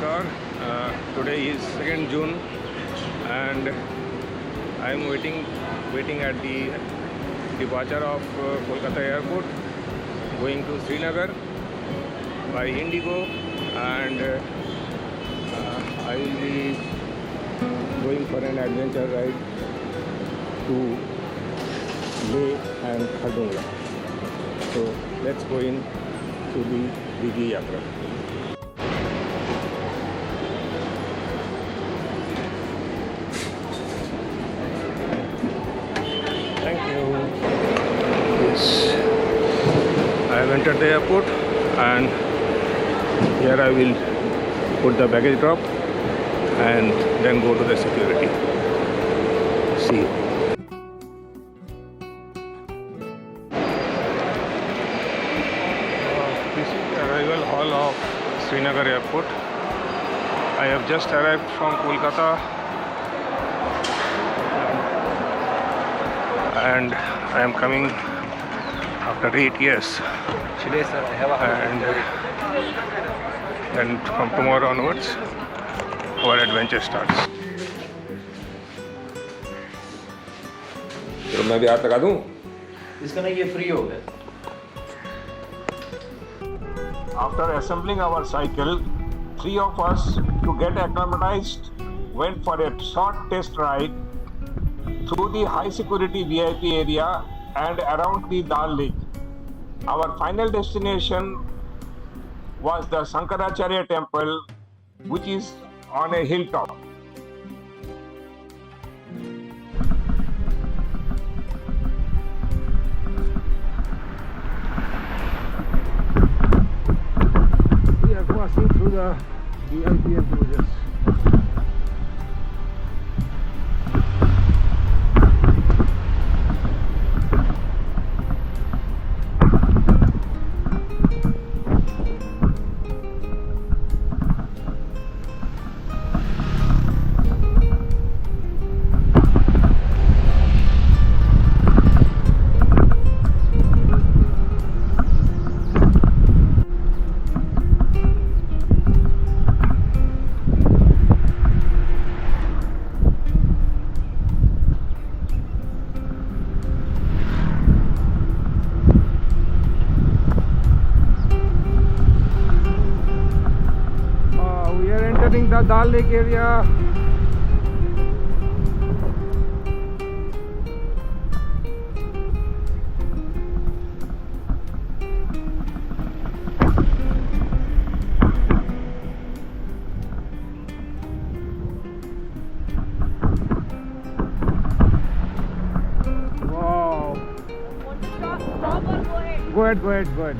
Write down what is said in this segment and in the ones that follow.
Namaskar. Today is 2nd June and I am waiting at the departure of Kolkata airport going to Srinagar by Indigo, and I will be going for an adventure ride to Leh and Khardungla. So let's go in to the Digi Yatra. Thank you. Yes, I have entered the airport and here I will put the baggage drop and then go to the security. See you. This is the arrival hall of Srinagar airport. I have just arrived from Kolkata and I am coming after 8 years, Today, sir, I have and from tomorrow onwards our adventure starts. तो मैं भी हाथ लगा दूं? इसका नहीं, ये free हो गया. After assembling our cycle, 3 of us, to get acclimatized, went for a short test ride through the high security VIP area and around the Dal Lake. Our final destination was the Shankaracharya temple, which is on a hilltop. We are passing through the VIP enclosures. We are entering the Dal Lake area. Wow. Go ahead.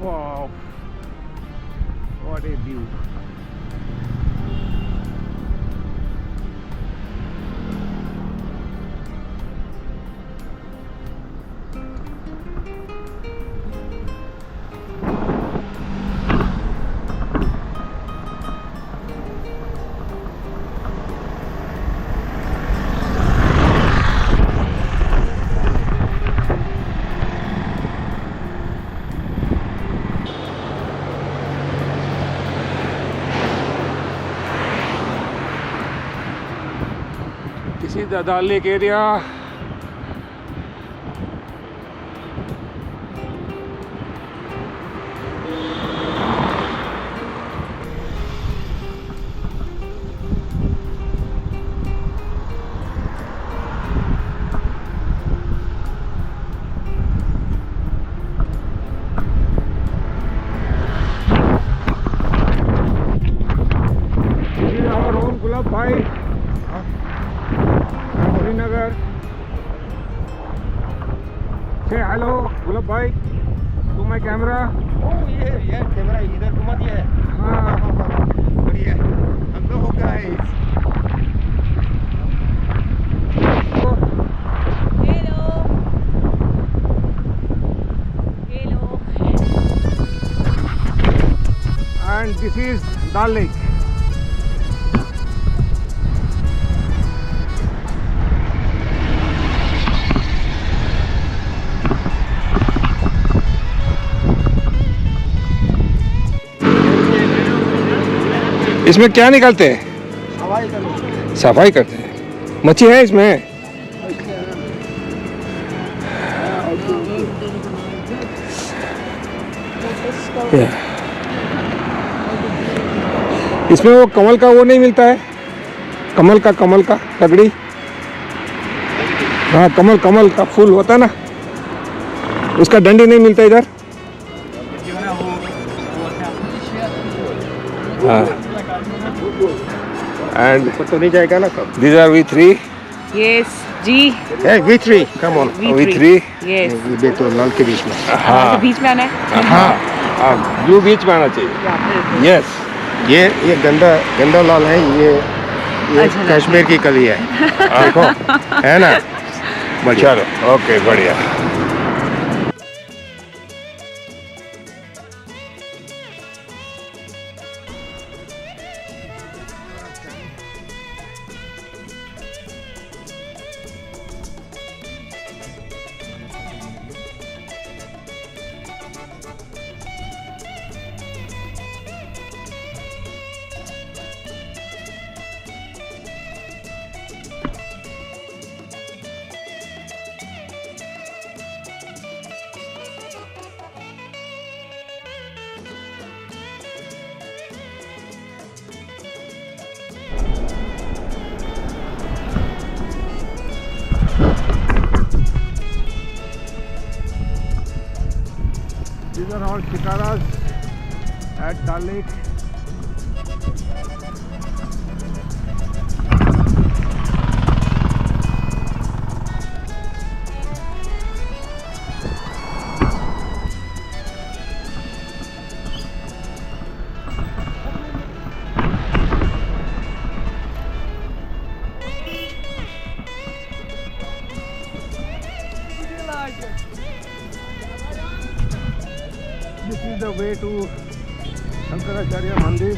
Wow, what a view. This is the Dal Lake area. This is our own Gulab Bhai. Srinagar. Hello Gulab Bhai, to my camera. ये camera इधर घुमा दिया है। हाँ बढ़िया। हम तो हो guys. Hello. Hello. And this is Dal lake. इसमें क्या निकालते हैं? हवाई का सफाई करते हैं। मच्छी है इसमें? इसमें वो कमल का वो नहीं मिलता है? कमल का तगड़ी। हाँ कमल का फूल होता है ना, उसका डंडी नहीं मिलता इधर। हाँ एंड तो नहीं जाएगा ना कब? these are V3. Yes, G. Hey, V3, come on. V3. Yes. ये तो लाल के बीच में। हाँ बीच में आना है. हाँ ब्लू बीच में आना चाहिए। यस ये गंदा लाल है। ये अच्छा, कश्मीर की कली है। देखो है ना। बढ़िया। चलो ओके बढ़िया। These are all shikaras at Dal Lake. This is the way to Shankaracharya Mandir.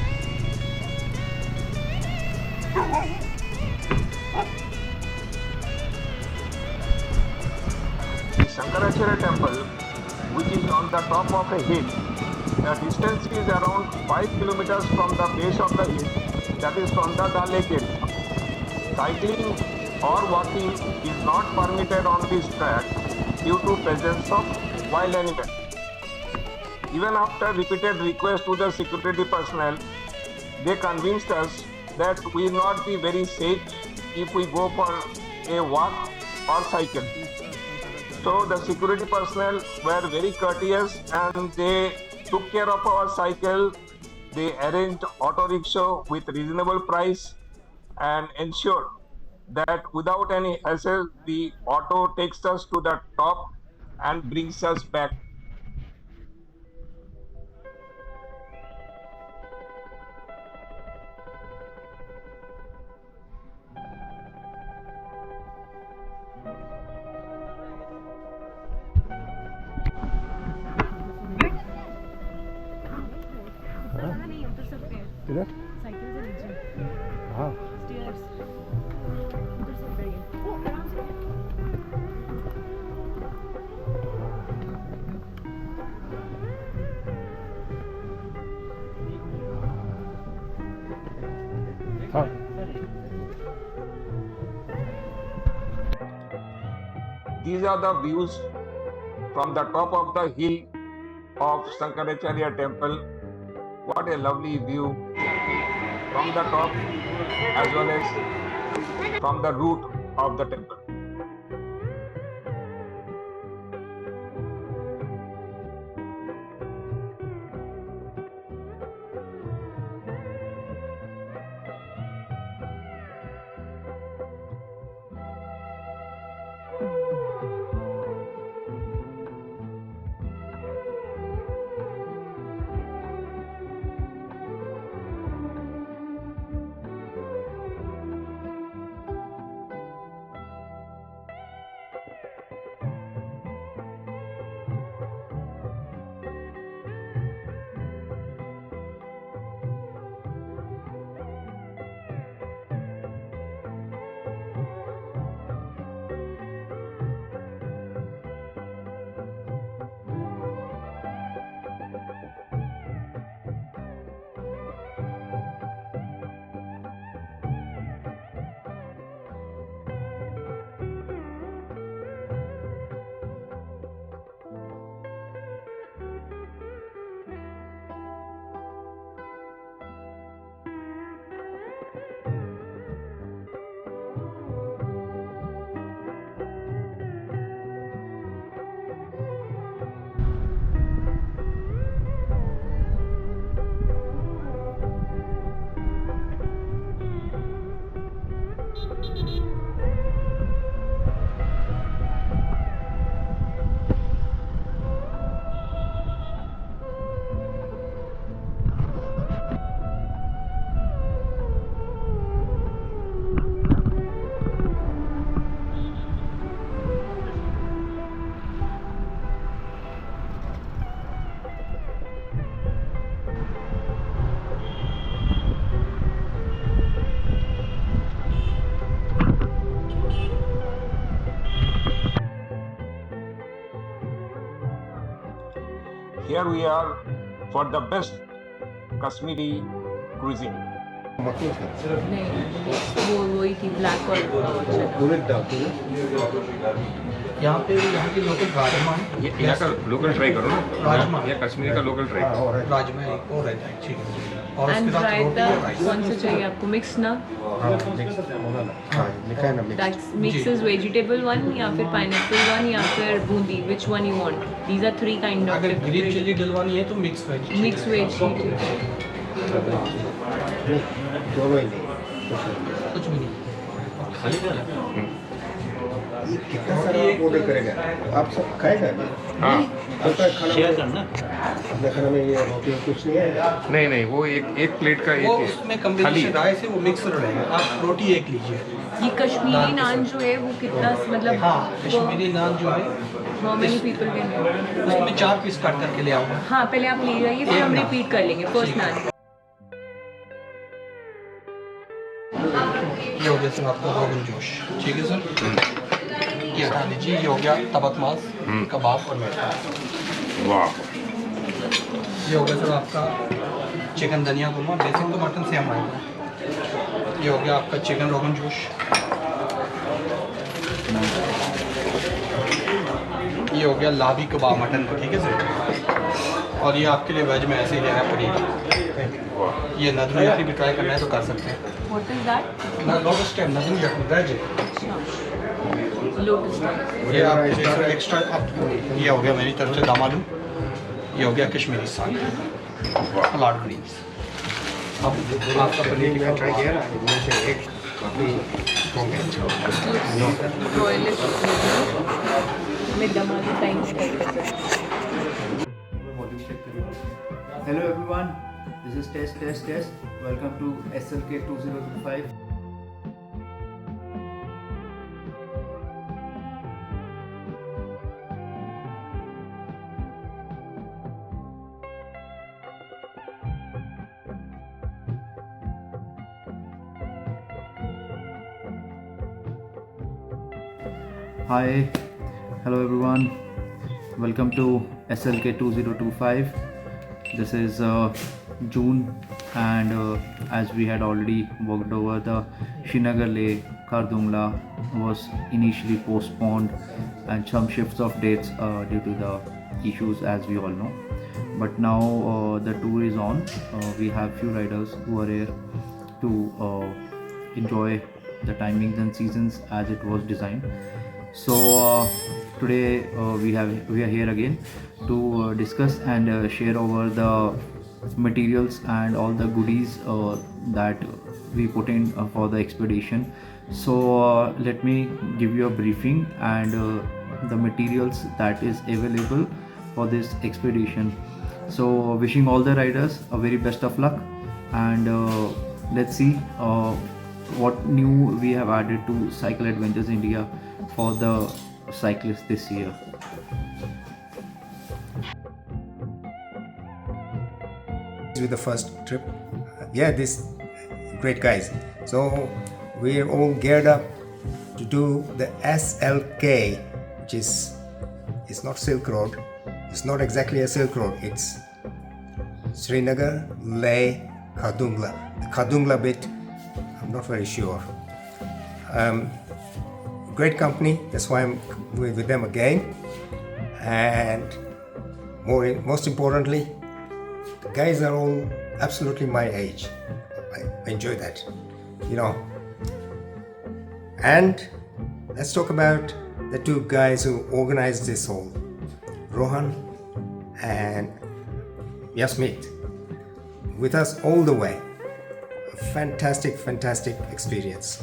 The Shankaracharya temple, which is on the top of a hill, the distance is around 5 kilometers from the base of the hill, that is from the Dal Lake area. Cycling or walking is not permitted on this track due to presence of wild animals. Even after repeated requests to the security personnel, they convinced us that we will not be very safe if we go for a walk or cycle. So the security personnel were very courteous and they took care of our cycle. They arranged auto rickshaw with reasonable price and ensured that without any hassle, the auto takes us to the top and brings us back. नहीं उतर सकते हैं किधर? Cycle से नीचे हाँ stairs उतर सकते हैं आराम से हाँ These are the views from the top of the hill of Shankaracharya temple. What a lovely view from the top as well as from the root of the temple. here we are for the best Kashmiri cuisine. नहीं वो वही थी black और यहाँ की local rajma है। यहाँ का लोकल ट्राई करो ना, राजमा। यहाँ कश्मीरी का लोकल ट्राई। राजमा एक और रहता है, ठीक है। और एंड उसके साथ रायता रोटी और राइस। कौन सा चाहिए आपको? मिक्स ना? लिखा है ना mix। That mixes vegetable one या फिर pineapple one या फिर Bundi, which one you want? These are three kind of अगर ग्रीन different चिली डलवानी है तो मिक्स वेज। mixed veg। दोनों ही नहीं, कुछ भी नहीं। खाली क्या है? कितना सारा ऑर्डर करेगा? आप सब खाएगा क्या? हाँ। आपका खाना शेयर करना। अपने खाने में ये रोटी कुछ नहीं है? नहीं नहीं, वो एक प्लेट का वो एक उसमें कम्बिनेशन राइस है, वो मिक्स रहेगा। आप रोटी एक लीजिए। ये कश्मीरी नान जो है वो कितना मतलब हाँ, कश्मीरी नान जो है how many people can eat? उसमें 4 पीस काट करके ले आऊँगा। हाँ पहले आप ले जाइए फिर एक हम नान। रिपीट कर लेंगे फर्स्ट नान। ये हो गया सर आपका रोगन जोश, ठीक है सर। ये हटा लीजिए। ये हो गया तबक मांस, कबाब और मीठा। वाह। ये हो गया सर आपका चिकन धनिया कुरमा। बेसिक तो मटन से हम आएगा। ये हो गया आपका चिकन रोगन जोश। ये हो गया लाभी कबाब मटन का, ठीक है सर। और ये आपके लिए वेज में ऐसे ही ले रहा है पनीर। ये नदन यखनी भी ट्राई करना है तो कर सकते हैं। What is that? Lotus time नदन यखनी वेज है। Lotus। ये आपके लिए सर एक्स्ट्रा ये हो गया मेरी तरफ से दम आलू। ये हो गया कश्मीरी साग, सलाद ग्रीन्स। अब आपका पनीर मैं ट्राई किया ना, इनमें से एक काफी स्ट्रॉन्ग है। Royalist में दम आलू टाइम स्पेंड कर। Hello everyone, this is Test. Welcome to SLK 2025. Hi, hello everyone. Welcome to SLK 2025. This is June, and as we had already walked over, the Srinagar Leh Khardungla was initially postponed, and some shifts of dates due to the issues, as we all know. But now the tour is on. We have few riders who are here to enjoy the timings and seasons as it was designed. So today we are here again to discuss and share over the materials and all the goodies that we put in for the expedition. So let me give you a briefing and the materials that is available for this expedition. So wishing all the riders a very best of luck, and let's see what new we have added to Cycle Adventures India for the cyclists this year. With the first trip, yeah, this great guys. So we're all geared up to do the SLK, which is, it's not Silk Road. It's not exactly a Silk Road. It's Srinagar, Leh, Khardungla. The Khardungla bit, I'm not very sure. Great company. That's why I'm with them again. And most importantly, the guys are all absolutely my age. I enjoy that, you know. And let's talk about the two guys who organized this whole, Rohan and Yasmeet, with us all the way. A fantastic experience.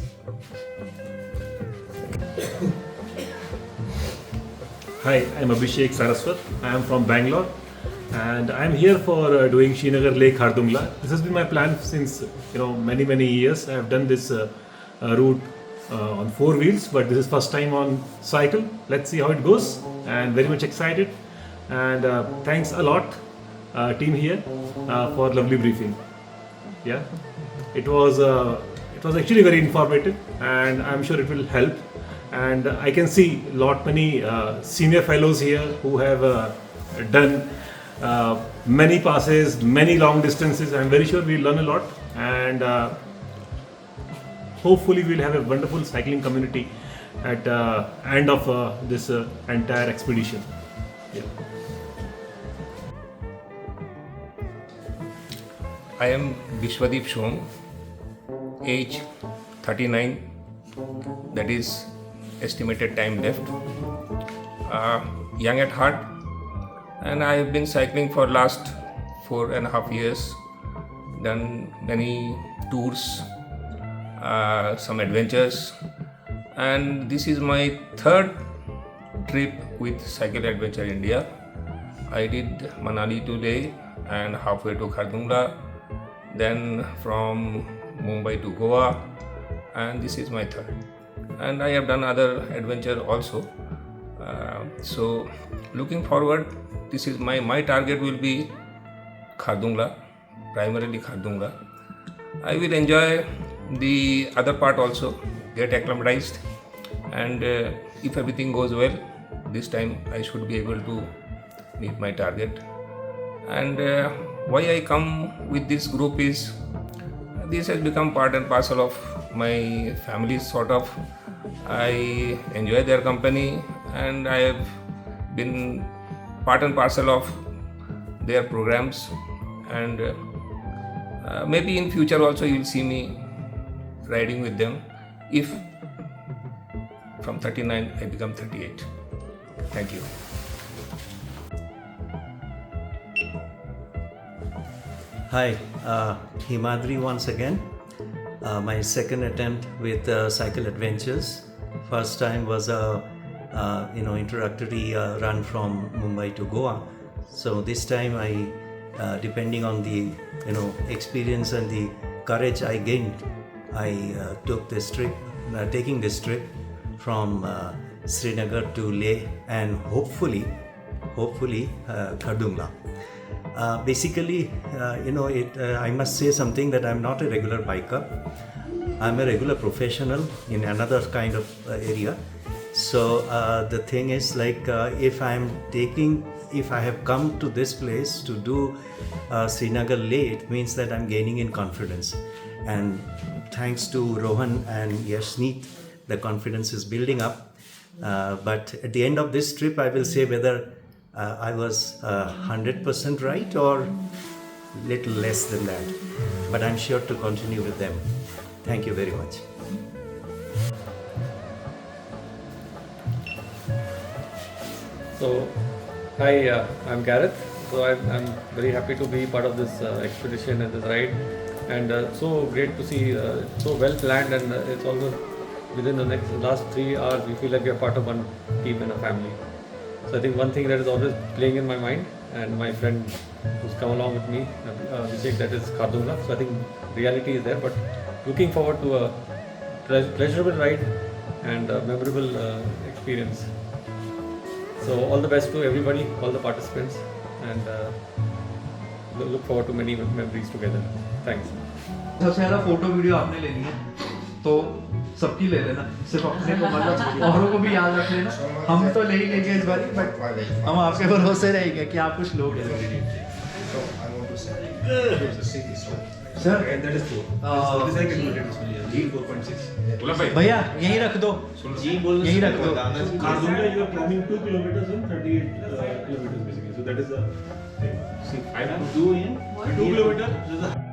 Hi, I'm Abhishek Saraswat. I am from Bangalore, and I'm here for doing Srinagar Leh Khardungla. This has been my plan since many years. I have done this route on 4 wheels, but this is first time on cycle. Let's see how it goes, and very much excited. And thanks a lot, team here, for lovely briefing. Yeah, it was actually very informative, and I'm sure it will help. And I can see many senior fellows here who have done many passes, many long distances. I'm very sure we'll learn a lot, and hopefully we'll have a wonderful cycling community at end of this entire expedition. Yeah. I am Vishwadeep Shom, age 39, that is estimated time left, young at heart, and I have been cycling for last 4.5 years, done many tours, some adventures, and this is my third trip with Cycle Adventure India. I did Manali to Leh and halfway to Khardungla, then from Mumbai to Goa, and this is my third. And I have done other adventure also. So looking forward, this is my target will be Khardungla, primarily Khardungla. I will enjoy the other part also, get acclimatized, and if everything goes well, this time I should be able to meet my target. And why I come with this group is, this has become part and parcel of my family sort of. I enjoy their company, and I have been part and parcel of their programs, and maybe in future also you will see me riding with them if from 39 I become 38. Thank you. Hi, Himadri once again. My second attempt with Cycle Adventures. First time was a introductory run from Mumbai to Goa. So this time I, depending on the experience and the courage I gained, I took this trip, taking this trip from Srinagar to Leh and hopefully Khardungla. Basically, I must say something that I'm not a regular biker. I'm a regular professional in another kind of area. So the thing is, like, if I have come to this place to do Srinagar Leh, it means that I'm gaining in confidence. And thanks to Rohan and Yashneet, the confidence is building up. But at the end of this trip, I will say whether I was 100% right or little less than that. But I'm sure to continue with them. Thank you very much. So, hi, I'm Gareth. So I'm very happy to be part of this expedition and this ride, and so great to see so well planned, and it's almost within the last 3 hours we feel like we are part of one team and a family. So I think one thing that is always playing in my mind, and my friend who's come along with me, Vijay, that is Khardungla. So I think reality is there, but looking forward to a pleasurable ride and a memorable experience. So all the best to everybody, all the participants, and look forward to many memories together. Thanks. सबसे ज़्यादा photo video आपने लेनी है तो सबकी ले लेना, सिर्फ अपने को मतलब औरों को भी याद रख लेना। हम तो ले ही लेंगे इस बारी, बट हम आपके भरोसे रहेंगे कि आप कुछ लोगे। सर भैया यहीं रख दो, यहीं रख दो। Khardungla, you are climbing 2 kilometers and 38 kilometers basically. So that is the thing. See, I am 2 kilometers.